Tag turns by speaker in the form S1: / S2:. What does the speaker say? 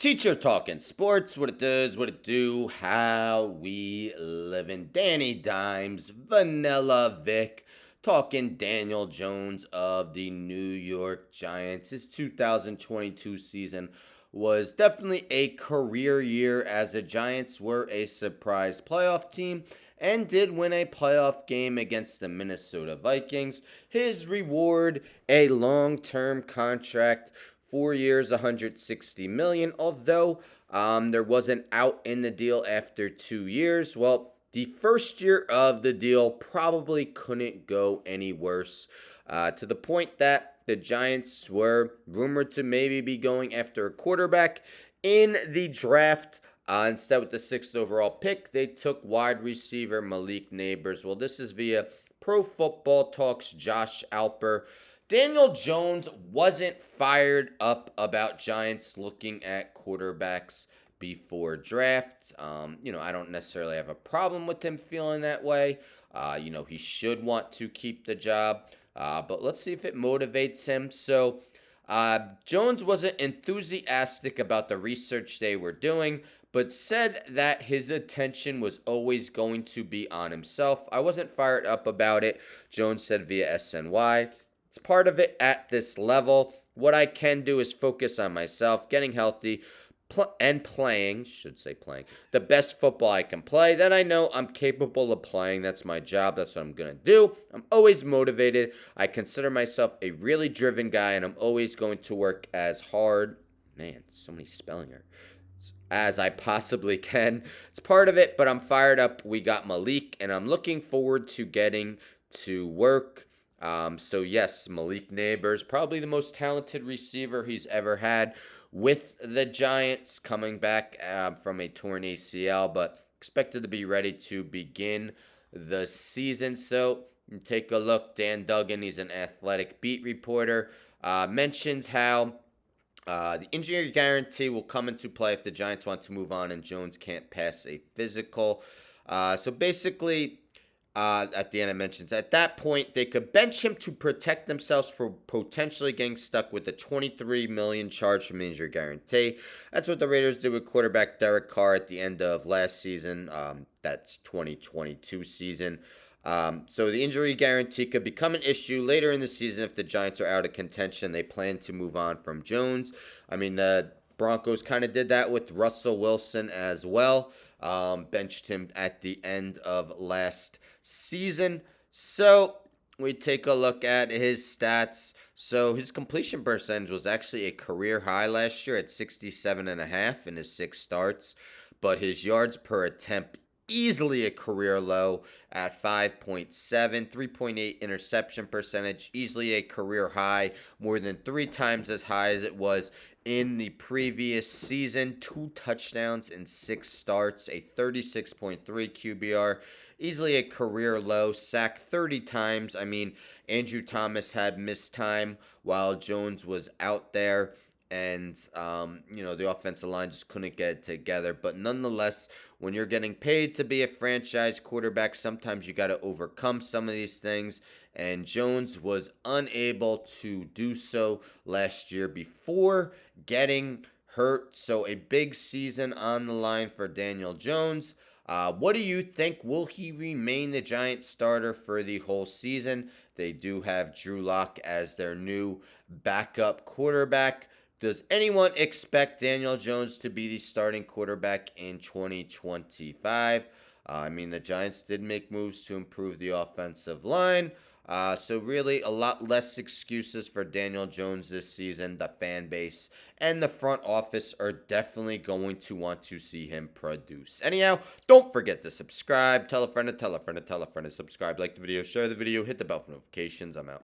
S1: Teacher talking sports, what it does, what it do, how we living. Danny Dimes, Vanilla Vic, talking Daniel Jones of the New York Giants. His 2022 season was definitely a career year as the Giants were a surprise playoff team and did win a playoff game against the Minnesota Vikings. His reward, a long-term contract, 4 years, 160 million. Although there was an out in the deal after 2 years. Well, the first year of the deal probably couldn't go any worse. To the point that the Giants were rumored to maybe be going after a quarterback in the draft. Instead, with the sixth overall pick, they took wide receiver Malik Neighbors. Well, this is via Pro Football Talks Josh Alper. Daniel Jones wasn't fired up about Giants looking at quarterbacks before draft. I don't necessarily have a problem with him feeling that way. He should want to keep the job, but let's see if it motivates him. So, Jones wasn't enthusiastic about the research they were doing, but said that his attention was always going to be on himself. I wasn't fired up about it, Jones said via SNY. It's part of it at this level. What I can do is focus on myself, getting healthy, and playing, the best football I can play that I know I'm capable of playing. That's my job. That's what I'm going to do. I'm always motivated. I consider myself a really driven guy, and I'm always going to work as hard. Man, so many spelling errors. As I possibly can. It's part of it, but I'm fired up. We got Malik, and I'm looking forward to getting to work. So yes, Malik Neighbors, probably the most talented receiver he's ever had with the Giants, coming back from a torn ACL, but expected to be ready to begin the season. So take a look. Dan Duggan, he's an Athletic beat reporter, mentions how the injury guarantee will come into play if the Giants want to move on and Jones can't pass a physical. So basically, at the end, it mentions at that point they could bench him to protect themselves from potentially getting stuck with the $23 million charge from the injury guarantee. That's what the Raiders did with quarterback Derek Carr at the end of last season. That's 2022 season. So the injury guarantee could become an issue later in the season if the Giants are out of contention. They plan to move on from Jones. I mean, the Broncos kind of did that with Russell Wilson as well. Benched him at the end of last season. So we take a look at his stats. So his completion percentage was actually a career high last year at 67.5 in his 6 starts, but his yards per attempt easily a career low at 5.7, 3.8 interception percentage, easily a career high, more than 3 times as high as it was in the previous season. 2 touchdowns in 6 starts, a 36.3 QBR, easily a career low, sacked 30 times. I mean, Andrew Thomas had missed time while Jones was out there, and the offensive line just couldn't get it together. But nonetheless, when you're getting paid to be a franchise quarterback, sometimes you got to overcome some of these things, and Jones was unable to do so last year before getting hurt. So a big season on the line for Daniel Jones. What do you think? Will he remain the Giants starter for the whole season? They do have Drew Lock as their new backup quarterback. Does anyone expect Daniel Jones to be the starting quarterback in 2025? The Giants did make moves to improve the offensive line. So really a lot less excuses for Daniel Jones this season. The fan base and the front office are definitely going to want to see him produce. Anyhow, don't forget to subscribe. Tell a friend to tell a friend to tell a friend to subscribe. Like the video, share the video, hit the bell for notifications. I'm out.